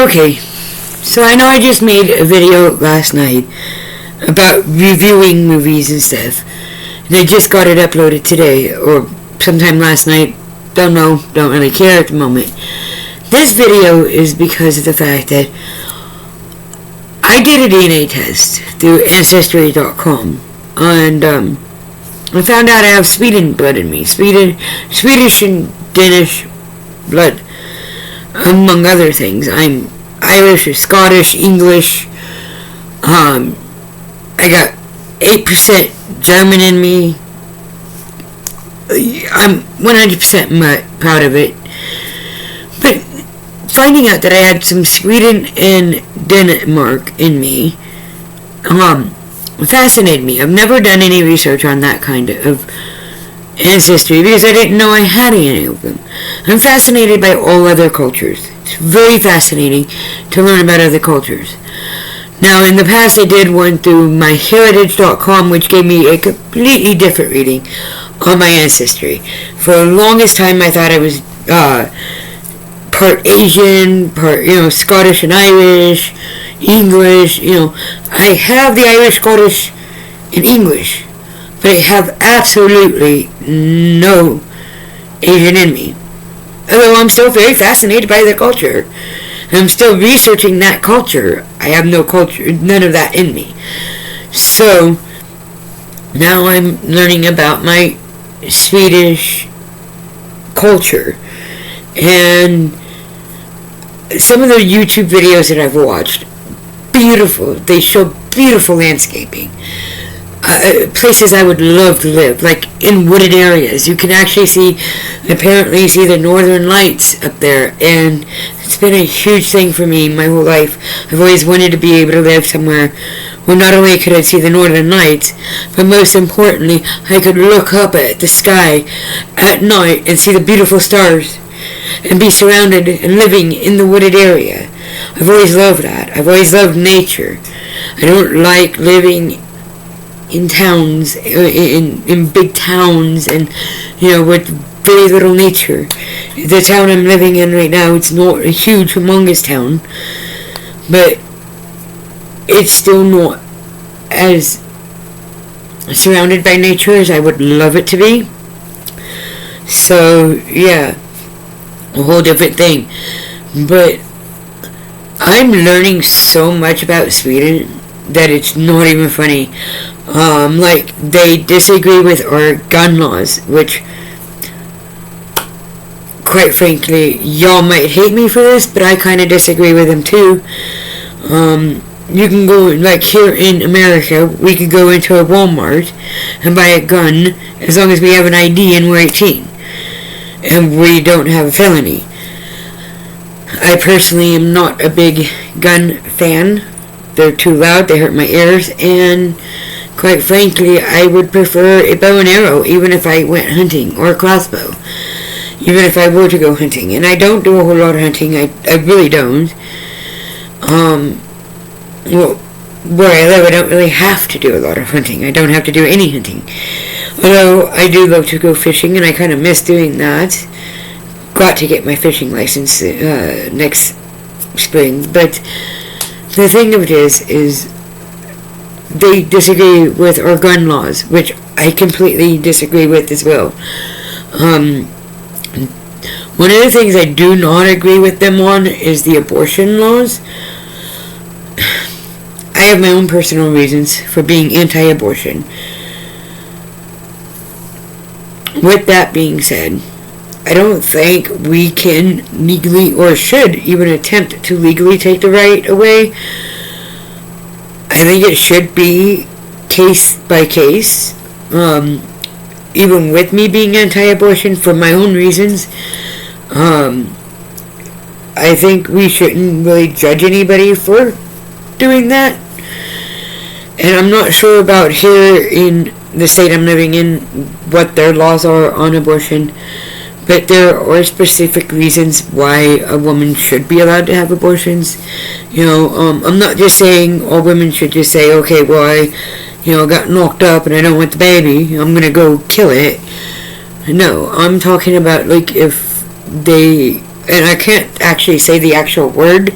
Okay, so I know I just made a video last night about reviewing movies and stuff, and I just got it uploaded today, or sometime last night. Don't know, don't really care at the moment. This video is because of the fact that I did a DNA test through Ancestry.com, and I found out I have Sweden blood in me. Swedish and Danish blood, among other things. I'm Irish or Scottish, English. I got 8% German in me. I'm 100% proud of it. But finding out that I had some Sweden and Denmark in me, fascinated me. I've never done any research on that kind of ancestry because I didn't know I had any of them. I'm fascinated by all other cultures. It's very fascinating to learn about other cultures. Now, in the past, I did one through MyHeritage.com, which gave me a completely different reading on my ancestry. For the longest time, I thought I was part Asian, part Scottish and Irish, English. I have the Irish, Scottish, and English, but I have absolutely no Asian in me. Although I'm still very fascinated by the culture. I'm still researching that culture. I have no culture, none of that in me. So, now I'm learning about my Swedish culture. And some of the YouTube videos that I've watched, beautiful. They show beautiful landscaping. Places I would love to live, like in wooded areas. You can actually apparently see the northern lights up there, and it's been a huge thing for me my whole life. I've always wanted to be able to live somewhere where not only could I see the northern lights, but most importantly, I could look up at the sky at night and see the beautiful stars, and be surrounded and living in the wooded area. I've always loved that. I've always loved nature. I don't like living in towns, in big towns, and with very little nature. The town I'm living in right now, it's not a huge, humongous town, but it's still not as surrounded by nature as I would love it to be. So yeah, a whole different thing. But I'm learning so much about Sweden that it's not even funny. Like, they disagree with our gun laws, which, quite frankly, y'all might hate me for this, but I kind of disagree with them too. You can go, like here in America, we could go into a Walmart and buy a gun as long as we have an ID and we're 18. And we don't have a felony. I personally am not a big gun fan. They're too loud, they hurt my ears, and quite frankly, I would prefer a bow and arrow, even if I went hunting, or a crossbow, even if I were to go hunting. And I don't do a whole lot of hunting, I really don't. Well, where I live, I don't really have to do a lot of hunting. I don't have to do any hunting. Although, I do love to go fishing, and I kind of miss doing that. Got to get my fishing license next spring, but the thing of it is they disagree with our gun laws, which I completely disagree with as well. One of the things I do not agree with them on is the abortion laws. I have my own personal reasons for being anti-abortion. With that being said, I don't think we can legally, or should even attempt to legally take the right away. I think it should be case by case. Even with me being anti-abortion for my own reasons, I think we shouldn't really judge anybody for doing that. And I'm not sure about here in the state I'm living in what their laws are on abortion. But there are specific reasons why a woman should be allowed to have abortions. I'm not just saying all women should just say, okay, well, I got knocked up and I don't want the baby, I'm gonna go kill it. No, I'm talking about, like, if they and I can't actually say the actual word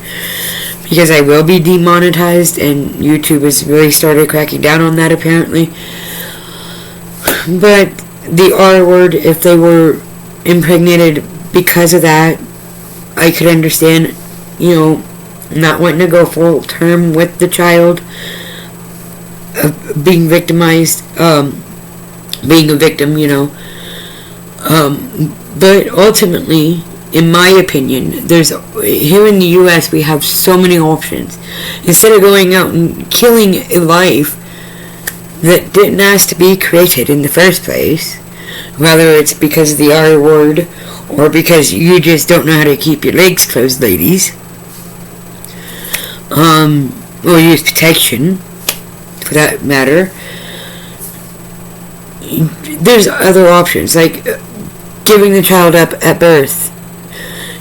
because I will be demonetized, and YouTube has really started cracking down on that apparently. But the R word, if they were impregnated because of that, I could understand, not wanting to go full term with the child, being victimized, being a victim, but ultimately, in my opinion, here in the U.S. we have so many options. Instead of going out and killing a life that didn't ask to be created in the first place, whether it's because of the R word or because you just don't know how to keep your legs closed, ladies, or use protection, for that matter. There's other options, like giving the child up at birth.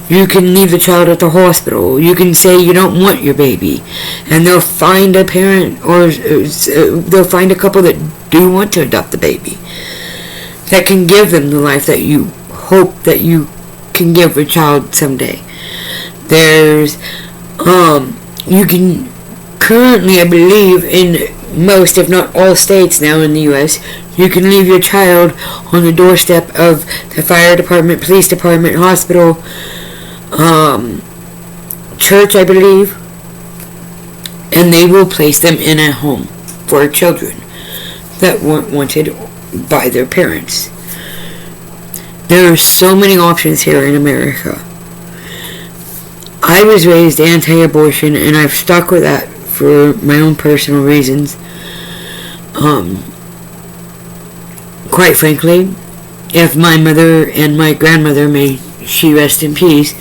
You can leave the child at the hospital. You can say you don't want your baby, and they'll find a parent, or they'll find a couple that do want to adopt the baby, that can give them the life that you hope that you can give a child someday. There's, you can currently, I believe, in most, if not all states now in the U.S., you can leave your child on the doorstep of the fire department, police department, hospital, church, I believe, and they will place them in a home for children that weren't wanted by their parents. There are so many options here in America. I was raised anti-abortion, and I've stuck with that for my own personal reasons. Quite frankly, if my mother and my grandmother, may she rest in peace,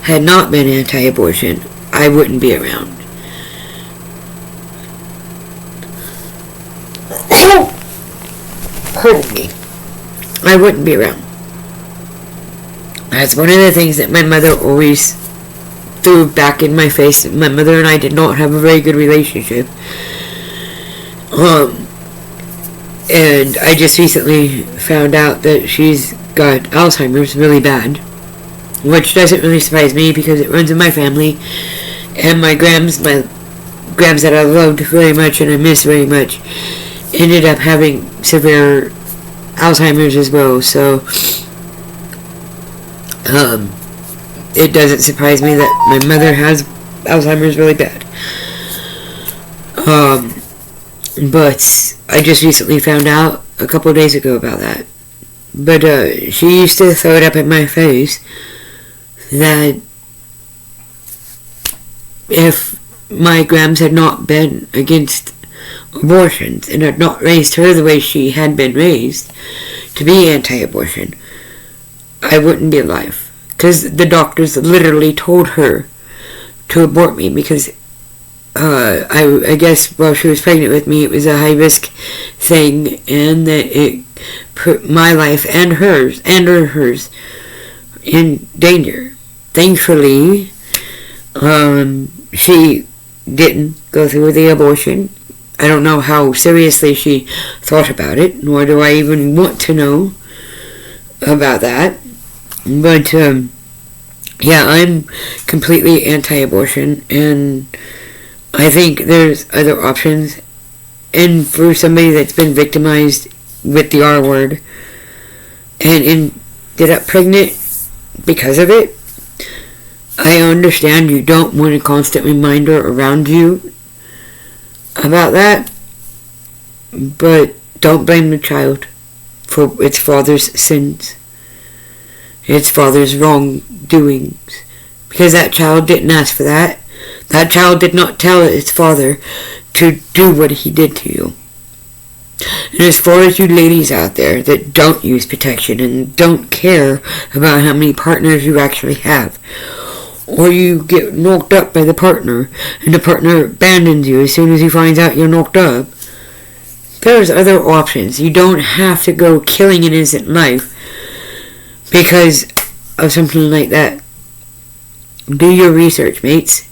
had not been anti-abortion, I wouldn't be around. Pardon me. I wouldn't be around. That's one of the things that my mother always threw back in my face. My mother and I did not have a very good relationship. And I just recently found out that she's got Alzheimer's really bad, which doesn't really surprise me because it runs in my family. And my grams that I loved very much and I miss very much, ended up having severe Alzheimer's as well. So it doesn't surprise me that my mother has Alzheimer's really bad. But I just recently found out a couple of days ago about that. But she used to throw it up in my face that if my grams had not been against abortions and had not raised her the way she had been raised to be anti-abortion, I wouldn't be alive. Because the doctors literally told her to abort me because I guess while she was pregnant with me, it was a high-risk thing, and that it put my life and hers in danger. Thankfully, she didn't go through with the abortion. I don't know how seriously she thought about it, nor do I even want to know about that. But, yeah, I'm completely anti-abortion, and I think there's other options. And for somebody that's been victimized with the R word and ended up pregnant because of it, I understand you don't want a constant reminder around you about that, but don't blame the child for its father's sins, its father's wrongdoings, because that child didn't ask for that. That child did not tell its father to do what he did to you. And as far as you ladies out there that don't use protection and don't care about how many partners you actually have, or you get knocked up by the partner and the partner abandons you as soon as he finds out you're knocked up, there's other options. You don't have to go killing an innocent life because of something like that. Do your research, mates.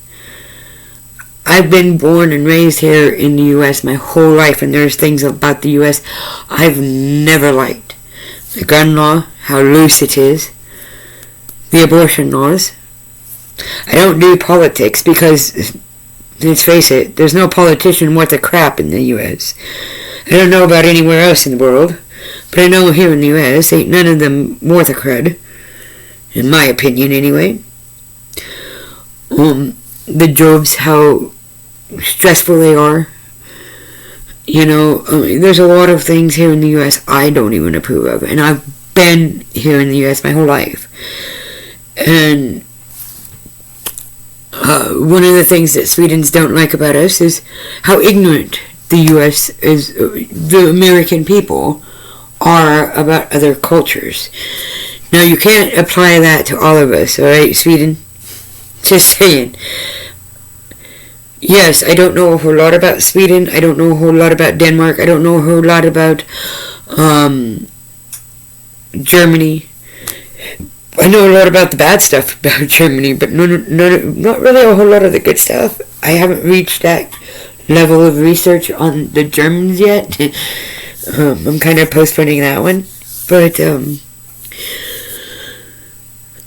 I've been born and raised here in the U.S. my whole life, and there's things about the U.S. I've never liked. The gun law, how loose it is. the abortion laws. I don't do politics because, let's face it, there's no politician worth a crap in the U.S. I don't know about anywhere else in the world, but I know here in the U.S. ain't none of them worth a crud, in my opinion anyway. The jobs, how stressful they are. There's a lot of things here in the U.S. I don't even approve of, and I've been here in the U.S. my whole life. And one of the things that Swedes don't like about us is how ignorant the U.S. is, the American people are about other cultures. Now, you can't apply that to all of us, alright, Sweden? Just saying. Yes, I don't know a whole lot about Sweden. I don't know a whole lot about Denmark. I don't know a whole lot about Germany. I know a lot about the bad stuff about Germany, but not really a whole lot of the good stuff. I haven't reached that level of research on the Germans yet. I'm kind of postponing that one. But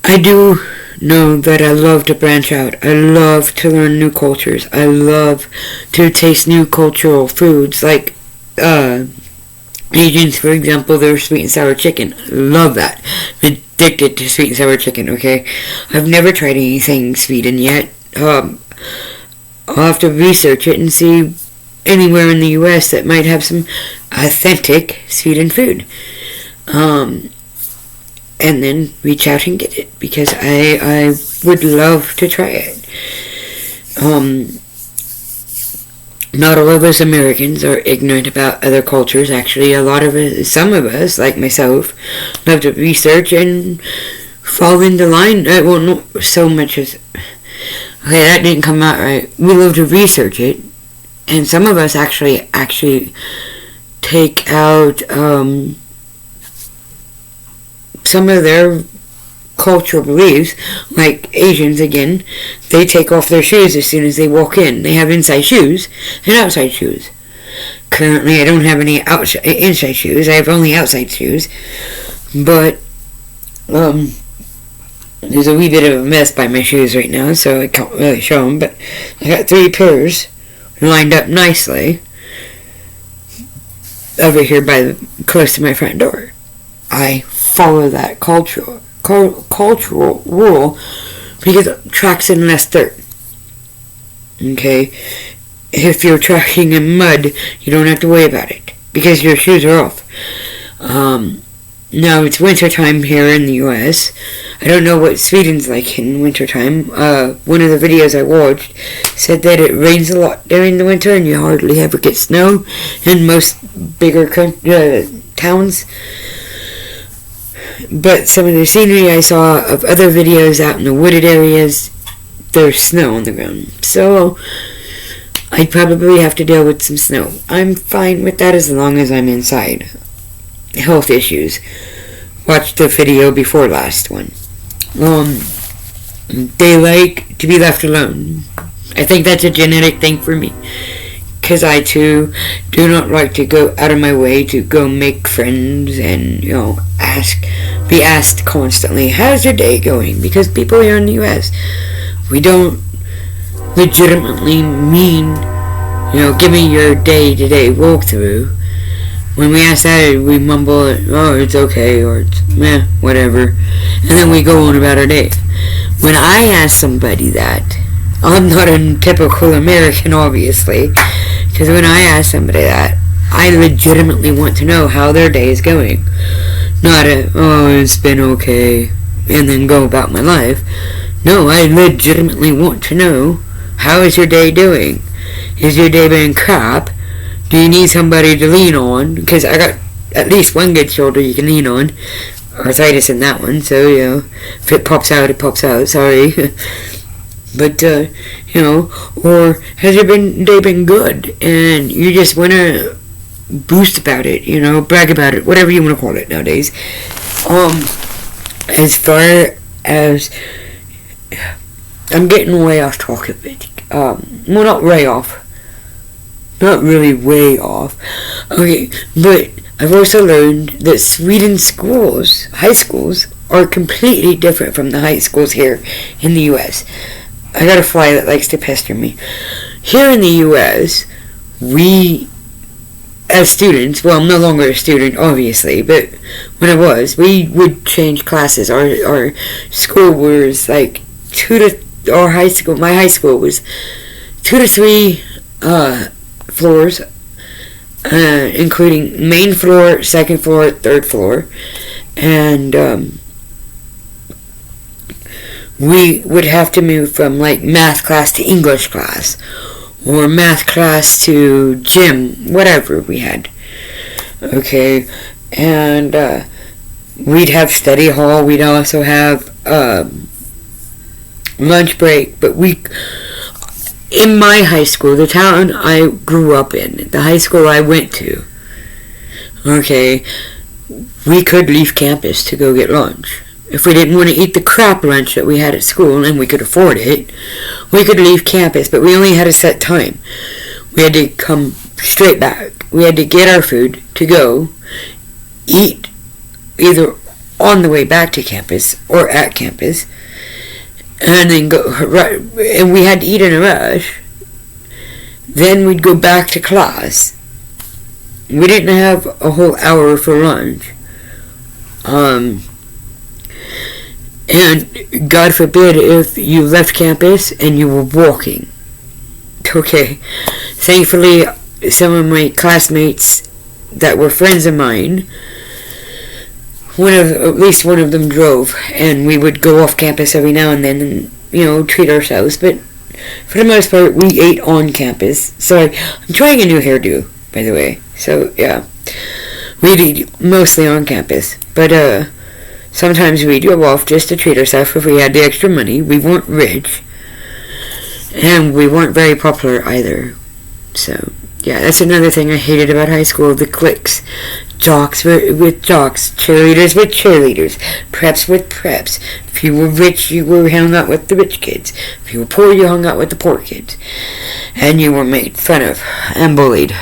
I do know that I love to branch out. I love to learn new cultures. I love to taste new cultural foods, like Asians, for example, their sweet and sour chicken. Love that. I'm addicted to sweet and sour chicken, okay? I've never tried anything Sweden yet. I'll have to research it and see anywhere in the U.S. that might have some authentic Sweden food. And then reach out and get it, because I would love to try it. Not all of us Americans are ignorant about other cultures. Actually, some of us, like myself, love to research and fall into line. Well, not so much as... Okay, that didn't come out right. We love to research it, and some of us actually take out some of their cultural beliefs, like Asians again. They take off their shoes as soon as they walk in. They have inside shoes and outside shoes. Currently, I don't have any inside shoes. I have only outside shoes. But there's a wee bit of a mess by my shoes right now, so I can't really show them. But I got 3 pairs lined up nicely over here close to my front door. I follow that cultural rule because it tracks in less dirt. Okay? If you're tracking in mud, you don't have to worry about it because your shoes are off. Now, it's winter time here in the U.S. I don't know what Sweden's like in winter time. One of the videos I watched said that it rains a lot during the winter and you hardly ever get snow in most bigger towns. But some of the scenery I saw of other videos out in the wooded areas, there's snow on the ground. So, I'd probably have to deal with some snow. I'm fine with that as long as I'm inside. Health issues. Watch the video before last one. They like to be left alone. I think that's a genetic thing for me. Because I, too, do not like to go out of my way to go make friends and, be asked constantly, how's your day going? Because people here in the U.S., we don't legitimately mean, give me your day-to-day walkthrough. When we ask that, we mumble, oh, it's okay, or it's meh, whatever. And then we go on about our day. When I ask somebody that, I'm not a typical American, obviously, because when I ask somebody that, I legitimately want to know how their day is going. Not it's been okay, and then go about my life. No, I legitimately want to know, how is your day doing? Is your day been crap? Do you need somebody to lean on? Because I got at least one good shoulder you can lean on. Arthritis in that one, so, if it pops out, it pops out, sorry. But, or has your day been good? And you just want to boast about it, brag about it, whatever you want to call it nowadays. As far as... I'm getting way off topic. Well, not way off. Not really way off. Okay, but I've also learned that Sweden schools, high schools, are completely different from the high schools here in the U.S. I got a fly that likes to pester me. Here in the U.S., we, as students, well, I'm no longer a student, obviously, but when I was, we would change classes. Our school was like my high school was 2 to 3 floors, including main floor, second floor, third floor, and we would have to move from like math class to English class, or math class to gym, whatever we had. Okay, and we'd have study hall. We'd also have lunch break. But in my high school, the town I grew up in, the high school I went to, okay, we could leave campus to go get lunch. If we didn't want to eat the crap lunch that we had at school, and we could afford it, we could leave campus, but we only had a set time. We had to come straight back. We had to get our food to go eat either on the way back to campus or at campus, and then go right, and we had to eat in a rush. Then we'd go back to class. We didn't have a whole hour for lunch. And God forbid if you left campus and you were walking. Okay. Thankfully, some of my classmates that were friends of mine, at least one of them drove, and we would go off campus every now and then and, treat ourselves. But for the most part, we ate on campus. So I'm trying a new hairdo, by the way. So, yeah. We'd eat mostly on campus. But, sometimes we'd go off just to treat ourselves if we had the extra money. We weren't rich. And we weren't very popular either. So, yeah, that's another thing I hated about high school. The cliques. Jocks with jocks. Cheerleaders with cheerleaders. Preps with preps. If you were rich, you were hung out with the rich kids. If you were poor, you hung out with the poor kids. And you were made fun of and bullied.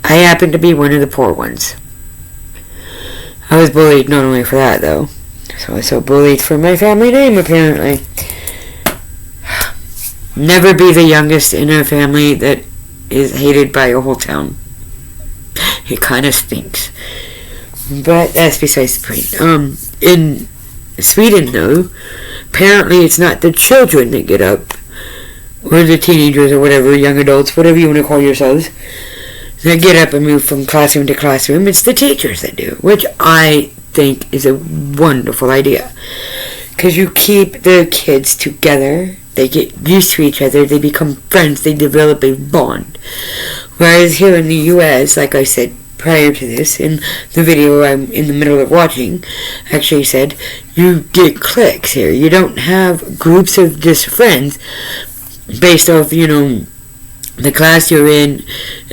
I happened to be one of the poor ones. I was bullied not only for that, though. So I was so bullied for my family name, apparently. Never be the youngest in a family that is hated by a whole town. It kind of stinks. But that's besides the point. In Sweden, though, apparently it's not the children that get up, or the teenagers or whatever, young adults, whatever you want to call yourselves, that get up and move from classroom to classroom. It's the teachers that do, which I think is a wonderful idea. Because you keep the kids together, they get used to each other, they become friends, they develop a bond. Whereas here in the U.S., like I said prior to this, in the video I'm in the middle of watching, actually said, you get cliques here. You don't have groups of just friends based off, the class you're in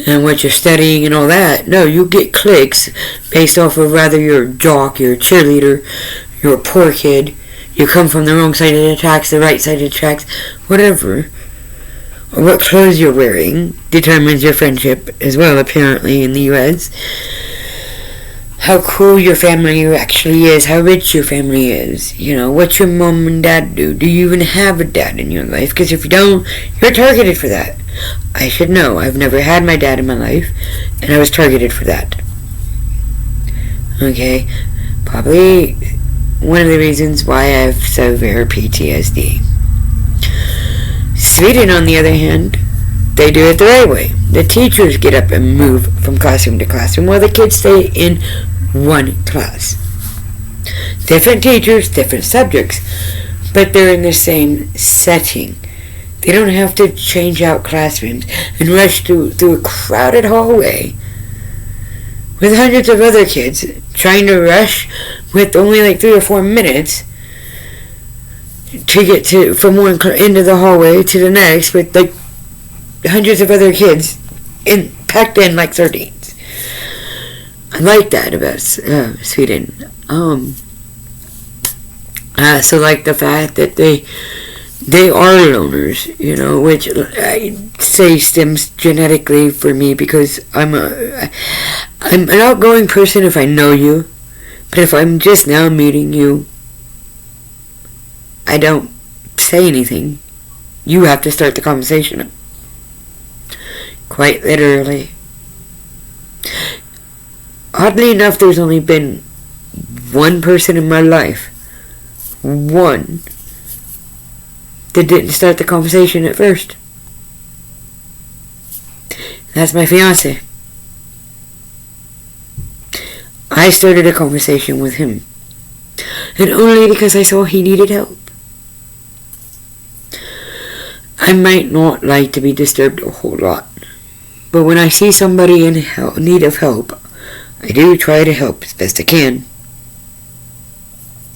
and what you're studying and all that. No, you get cliques based off of rather you're a jock, you're a cheerleader, you're a poor kid, you come from the wrong side of the tracks, the right side of the tracks, whatever. Or what clothes you're wearing determines your friendship as well, apparently, in the U.S. How cool your family actually is, how rich your family is, what your mom and dad do. Do you even have a dad in your life? Because if you don't, you're targeted for that. I should know. I've never had my dad in my life, and I was targeted for that. Okay, probably one of the reasons why I have severe PTSD. Sweden, on the other hand, they do it the right way. The teachers get up and move from classroom to classroom while the kids stay in one class. Different teachers, different subjects, but they're in the same setting. They don't have to change out classrooms and rush through a crowded hallway with hundreds of other kids trying to rush with only like 3 or 4 minutes to get from one end of the hallway to the next with like hundreds of other kids packed in like sardines. I like that about Sweden. So like the fact that they are loners, which I say stems genetically for me because I'm an outgoing person if I know you, But if I'm just now meeting you, I don't say anything. You have to start the conversation. Quite literally. Oddly enough, there's only been one person in my life, one, that didn't start the conversation at first. That's my fiance. I started a conversation with him, and only because I saw he needed help. I might not like to be disturbed a whole lot, but when I see somebody in need of help, I do try to help as best I can.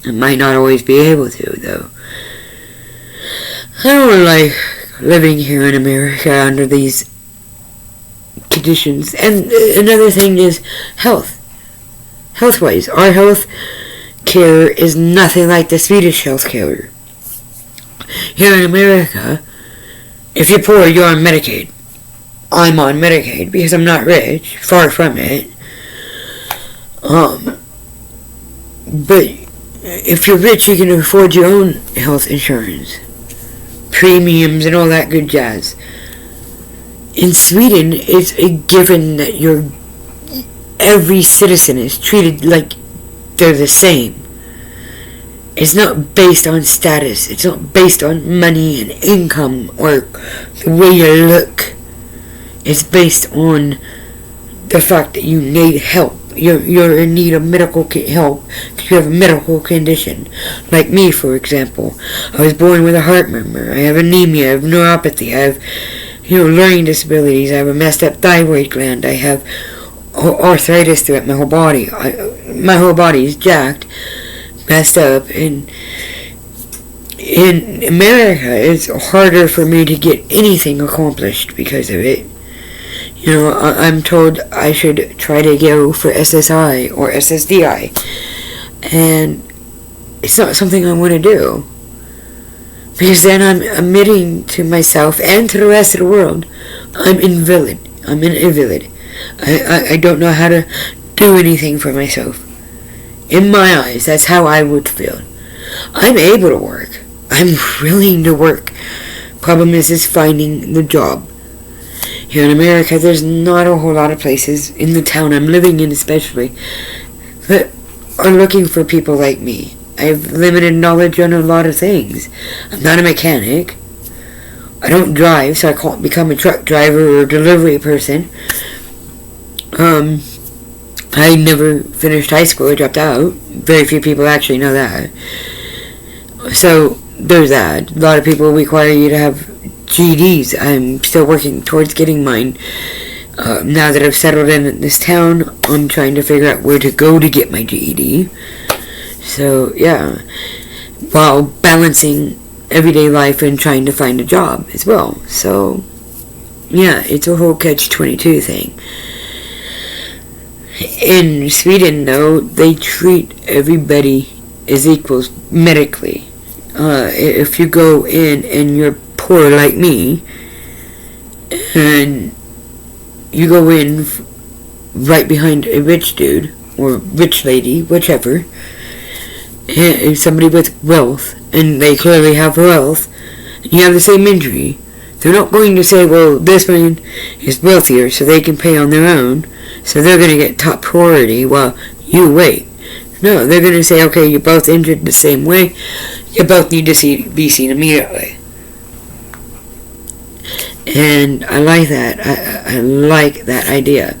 I might not always be able to, though. I don't like living here in America under these conditions. And another thing is health. Health-wise, our health care is nothing like the Swedish health care. Here in America, if you're poor, you're on Medicaid. I'm on Medicaid because I'm not rich, far from it. But if you're rich, you can afford your own health insurance, premiums, and all that good jazz. In Sweden, it's a given that every citizen is treated like they're the same. It's not based on status. It's not based on money and income or the way you look. It's based on the fact that you need help. You're in need of medical help because you have a medical condition. Like me, for example. I was born with a heart murmur. I have anemia. I have neuropathy. I have, learning disabilities. I have a messed up thyroid gland. I have arthritis throughout my whole body. My whole body is jacked, messed up, and in America, it's harder for me to get anything accomplished because of it. I'm told I should try to go for SSI or SSDI, and it's not something I want to do, because then I'm admitting to myself and to the rest of the world, I'm an invalid. I don't know how to do anything for myself. In my eyes, that's how I would feel. I'm able to work. I'm willing to work. Problem is finding the job. Here in America, there's not a whole lot of places, in the town I'm living in especially, that are looking for people like me. I have limited knowledge on a lot of things. I'm not a mechanic. I don't drive, so I can't become a truck driver or delivery person. I never finished high school. I dropped out. Very few people actually know that. So, there's that. A lot of people require you to have GEDs. I'm still working towards getting mine. Now that I've settled in this town, I'm trying to figure out where to go to get my GED. So, yeah. While balancing everyday life and trying to find a job as well. So, yeah, it's a whole catch-22 thing. In Sweden, though, they treat everybody as equals medically. If you go in and you're poor like me, and you go in right behind a rich dude, or rich lady, whichever, and somebody with wealth, and they clearly have wealth, and you have the same injury, they're not going to say, well, this man is wealthier, so they can pay on their own, so they're going to get top priority while you wait. No, they're going to say, okay, you're both injured the same way, you both need to be seen immediately. And I like that. I like that idea.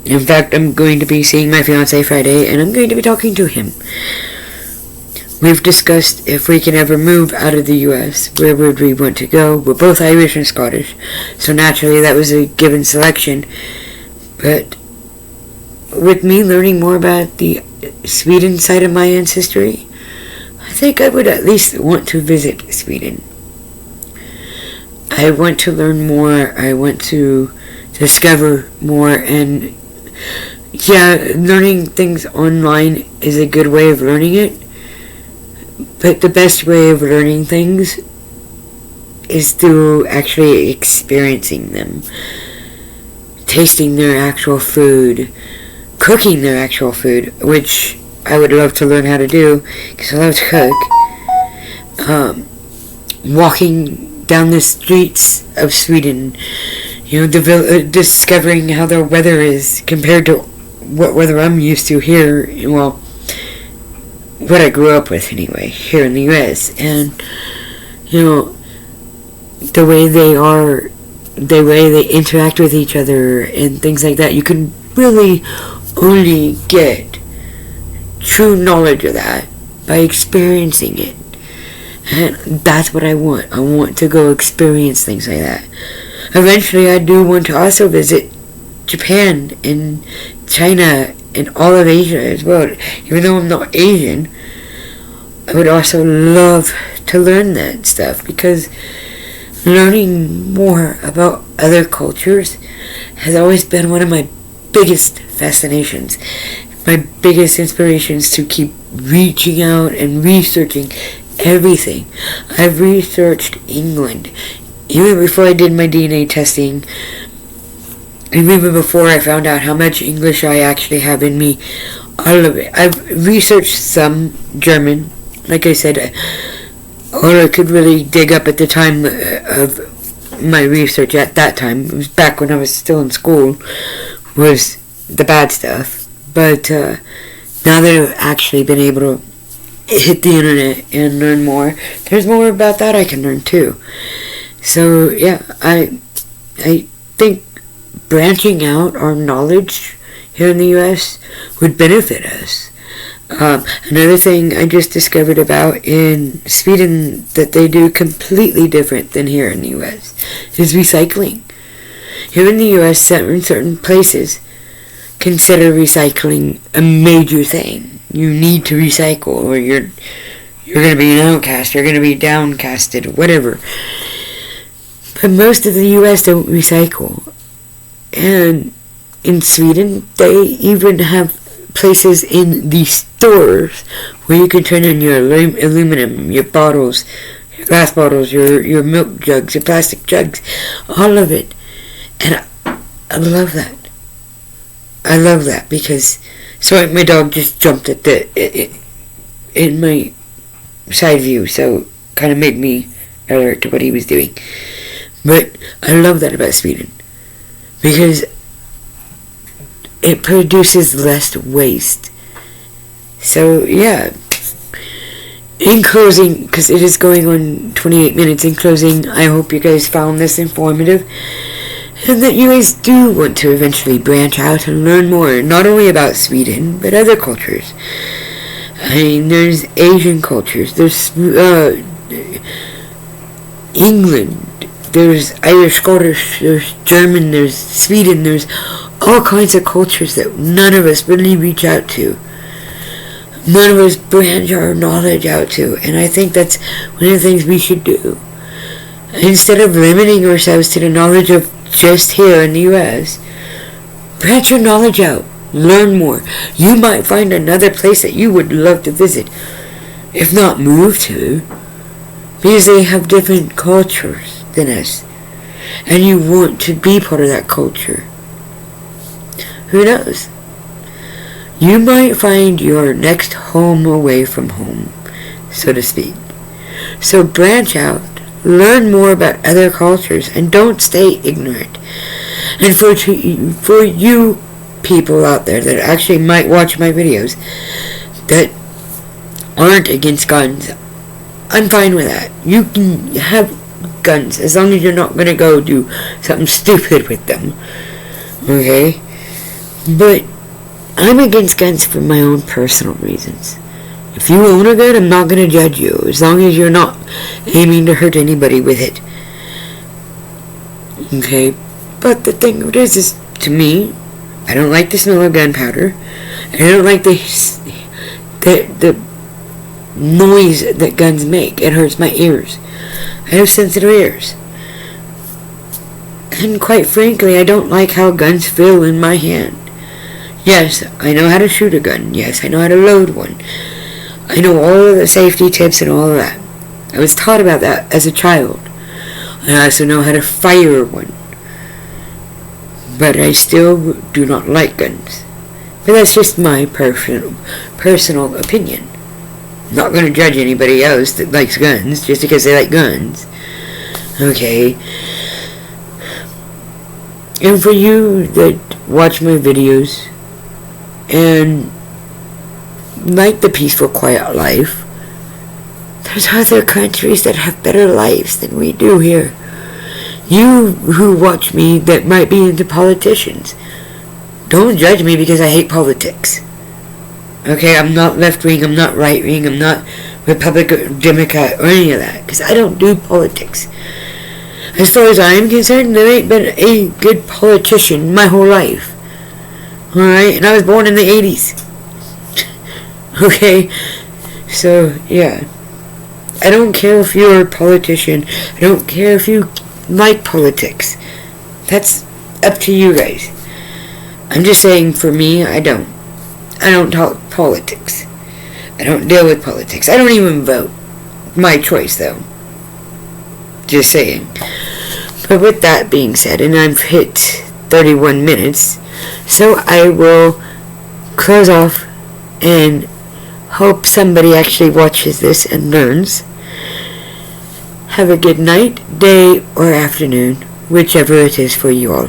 In fact, I'm going to be seeing my fiance Friday, and I'm going to be talking to him. We've discussed if we can ever move out of the U.S., where would we want to go. We're both Irish and Scottish, so naturally that was a given selection. But with me learning more about the Sweden side of my ancestry, I think I would at least want to visit Sweden. I want to learn more. I want to discover more. And yeah, learning things online is a good way of learning it. But the best way of learning things is through actually experiencing them. tasting their actual food, cooking their actual food, which I would love to learn how to do because I love to cook. Walking down the streets of Sweden, discovering how their weather is compared to what weather I'm used to here. Well, what I grew up with anyway, here in the U.S. And the way they interact with each other and things like that. You can really only get true knowledge of that by experiencing it. And that's what I want. I want to go experience things like that. Eventually, I do want to also visit Japan and China and all of Asia as well. Even though I'm not Asian, I would also love to learn that stuff, because learning more about other cultures has always been one of my biggest fascinations, my biggest inspirations to keep reaching out and researching everything. I've researched England even before I did my DNA testing, and even before I found out how much English I actually have in me. All of it. I've researched some German. Like I said, all I could really dig up at the time of my research at that time, it was back when I was still in school, was the bad stuff. But now that I've actually been able to hit the internet and learn more, there's more about that I can learn too. So yeah, I think branching out our knowledge here in the U.S. would benefit us. Another thing I just discovered about in Sweden that they do completely different than here in the U.S. is recycling. Here in the U.S., certain places consider recycling a major thing. You need to recycle, or you're going to be an outcast, you're going to be downcasted, whatever. But most of the U.S. don't recycle. And in Sweden, they even have places in the stores where you can turn in your aluminum, your bottles, your glass bottles, your milk jugs, your plastic jugs, all of it. And I love that. I love that because, sorry, my dog just jumped at in my side view, so kind of made me alert to what he was doing. But I love that about Sweden, because it produces less waste. So yeah, in closing, because it is going on 28 minutes, in closing, I hope you guys found this informative, and that you guys do want to eventually branch out and learn more, not only about Sweden, but other cultures. I mean, there's Asian cultures, there's England, there's Irish, Scottish, there's German, there's Sweden, there's all kinds of cultures that none of us really reach out to. None of us branch our knowledge out to, and I think that's one of the things we should do. Instead of limiting ourselves to the knowledge of just here in the U.S., branch your knowledge out, learn more. You might find another place that you would love to visit, if not move to, because they have different cultures than us, and you want to be part of that culture. Who knows? You might find your next home away from home, so to speak. So branch out, learn more about other cultures, and don't stay ignorant. And for you people out there that actually might watch my videos that aren't against guns, I'm fine with that. You can have guns as long as you're not going to go do something stupid with them. Okay? But I'm against guns for my own personal reasons. If you own a gun, I'm not going to judge you, as long as you're not aiming to hurt anybody with it. Okay? But the thing of it is, to me, I don't like the smell of gunpowder. I don't like the noise that guns make. It hurts my ears. I have sensitive ears. And quite frankly, I don't like how guns feel in my hand. Yes, I know how to shoot a gun. Yes, I know how to load one. I know all of the safety tips and all of that. I was taught about that as a child. I also know how to fire one. but I still do not like guns. But that's just my personal opinion. I'm not going to judge anybody else that likes guns just because they like guns. Okay. And for you that watch my videos and like the peaceful, quiet life, there's other countries that have better lives than we do here. You who watch me that might be into politicians, don't judge me because I hate politics. Okay, I'm not left-wing, I'm not right-wing, I'm not Republican, Democrat, or any of that, because I don't do politics. As far as I am concerned, there ain't been a good politician my whole life. Alright, and I was born in the 80s. Okay, so, yeah. I don't care if you're a politician, I don't care if you like politics. That's up to you guys. I'm just saying, for me, I don't talk politics. I don't deal with politics. I don't even vote. My choice, though. Just saying. But with that being said, and I've hit 31 minutes, so I will close off and hope somebody actually watches this and learns. Have a good night, day, or afternoon, whichever it is for you all.